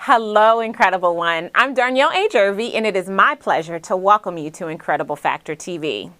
Hello, Incredible One. I'm Darnell A. Jervey, and it is my pleasure to welcome you to Incredible Factor TV.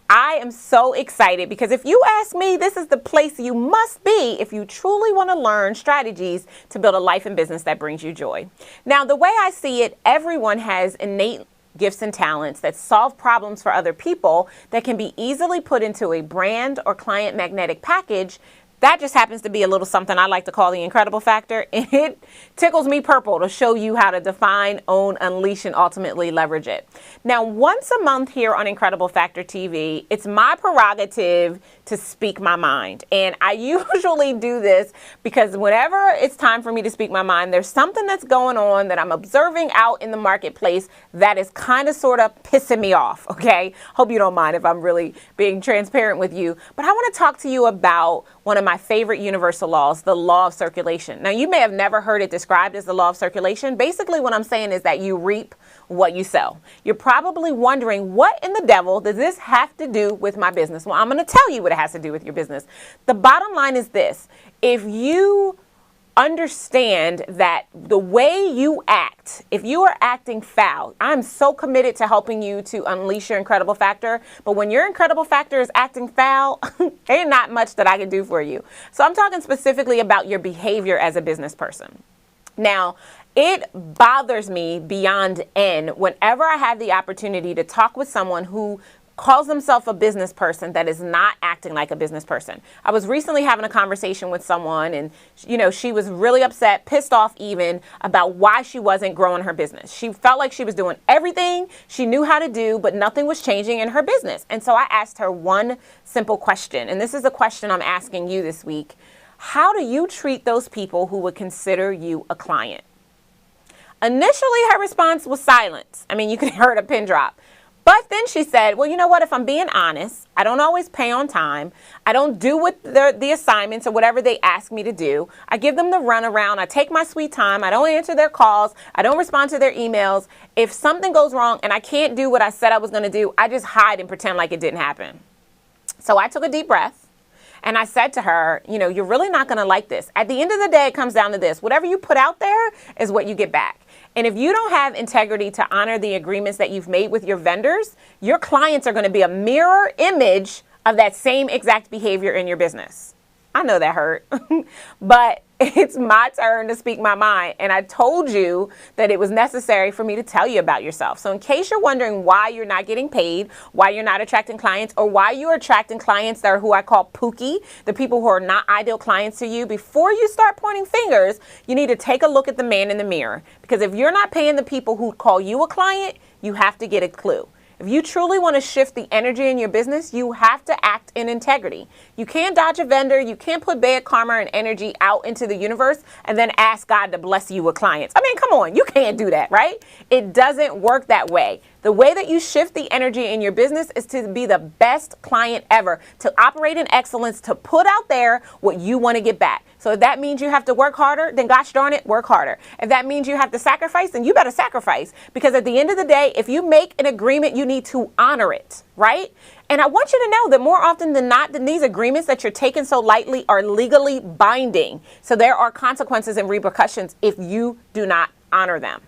I am so excited because if you ask me, this is the place you must be if you truly want to learn strategies to build a life and business that brings you joy. Now, the way I see it, everyone has innate gifts and talents that solve problems for other people that can be easily put into a brand or client magnetic package. That just happens to be a little something I like to call the Incredible Factor. And it tickles me purple to show you how to define, own, unleash, and ultimately leverage it. Now, once a month here on Incredible Factor TV, it's my prerogative to speak my mind. And I usually do this because whenever it's time for me to speak my mind, there's something that's going on that I'm observing out in the marketplace that is kind of sort of pissing me off, okay? Hope you don't mind if I'm really being transparent with you. But I want to talk to you about one of my favorite universal laws, the law of circulation. Now, you may have never heard it described as the law of circulation. Basically, what I'm saying is that you reap what you sow. You're probably wondering, what in the devil does this have to do with my business? Well, I'm going to tell you what it has to do with your business. The bottom line is this. If you understand that the way you act, if you are acting foul, I'm so committed to helping you to unleash your incredible factor. But when your incredible factor is acting foul, ain't not much that I can do for you. So I'm talking specifically about your behavior as a business person. Now, it bothers me beyond end whenever I have the opportunity to talk with someone who calls himself a business person that is not acting like a business person. I was recently having a conversation with someone and, she was really upset, pissed off even about why she wasn't growing her business. She felt like she was doing everything she knew how to do, but nothing was changing in her business. And so I asked her one simple question, and this is a question I'm asking you this week. How do you treat those people who would consider you a client? Initially, her response was silence. I mean, you could hear it a pin drop. But then she said, well, you know what? If I'm being honest, I don't always pay on time. I don't do what the assignments or whatever they ask me to do. I give them the runaround. I take my sweet time. I don't answer their calls. I don't respond to their emails. If something goes wrong and I can't do what I said I was going to do, I just hide and pretend like it didn't happen. So I took a deep breath and I said to her, you're really not going to like this. At the end of the day, it comes down to this. Whatever you put out there is what you get back. And if you don't have integrity to honor the agreements that you've made with your vendors, your clients are going to be a mirror image of that same exact behavior in your business. I know that hurt, but it's my turn to speak my mind. And I told you that it was necessary for me to tell you about yourself. So in case you're wondering why you're not getting paid, why you're not attracting clients, or why you're attracting clients that are who I call pookie, the people who are not ideal clients to you, before you start pointing fingers, you need to take a look at the man in the mirror. Because if you're not paying the people who call you a client, you have to get a clue. If you truly want to shift the energy in your business, you have to act in integrity. You can't dodge a vendor. You can't put bad karma and energy out into the universe and then ask God to bless you with clients. I mean, come on, you can't do that, right? It doesn't work that way. The way that you shift the energy in your business is to be the best client ever, to operate in excellence, to put out there what you want to get back. So if that means you have to work harder, then gosh darn it, work harder. If that means you have to sacrifice, then you better sacrifice. Because at the end of the day, if you make an agreement, you need to honor it, right? And I want you to know that more often than not, then these agreements that you're taking so lightly are legally binding. So there are consequences and repercussions if you do not honor them.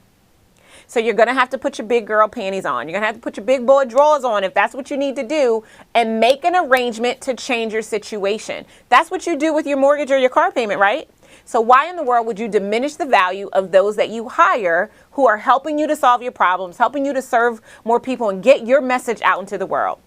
So you're going to have to put your big girl panties on. You're going to have to put your big boy drawers on if that's what you need to do, and make an arrangement to change your situation. That's what you do with your mortgage or your car payment, right? So why in the world would you diminish the value of those that you hire who are helping you to solve your problems, helping you to serve more people and get your message out into the world?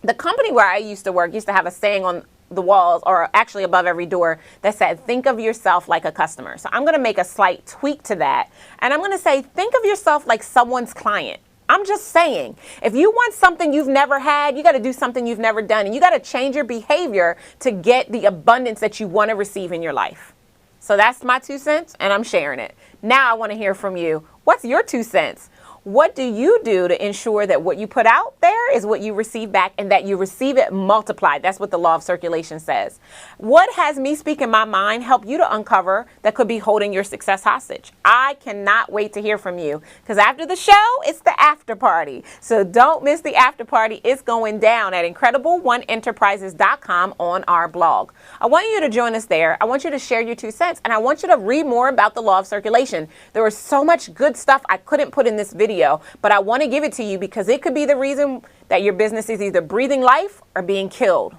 The company where I used to work used to have a saying on the walls, or actually above every door, that said, think of yourself like a customer. So I'm going to make a slight tweak to that. And I'm going to say, think of yourself like someone's client. I'm just saying, if you want something you've never had, you got to do something you've never done. And you got to change your behavior to get the abundance that you want to receive in your life. So that's my 2 cents, and I'm sharing it. Now I want to hear from you. What's your 2 cents? What do you do to ensure that what you put out there is what you receive back and that you receive it multiplied? That's what the law of circulation says. What has me speaking my mind help you to uncover that could be holding your success hostage? I cannot wait to hear from you, because after the show, it's the after party. So don't miss the after party. It's going down at IncredibleOneEnterprises.com on our blog. I want you to join us there. I want you to share your 2 cents, and I want you to read more about the law of circulation. There was so much good stuff I couldn't put in this video, but I want to give it to you because it could be the reason that your business is either breathing life or being killed.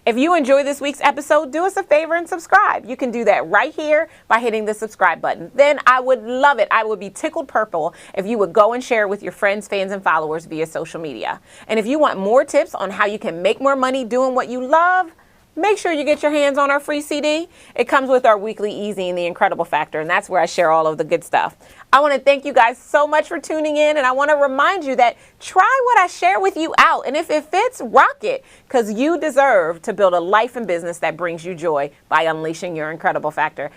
If you enjoyed this week's episode, do us a favor and subscribe. You can do that right here by hitting the subscribe button. Then I would love it. I would be tickled purple if you would go and share it with your friends, fans, and followers via social media. And if you want more tips on how you can make more money doing what you love, make sure you get your hands on our free CD. It comes with our weekly Easy and the Incredible Factor, and that's where I share all of the good stuff. I want to thank you guys so much for tuning in, and I want to remind you that try what I share with you out, and if it fits, rock it, because you deserve to build a life and business that brings you joy by unleashing your incredible factor.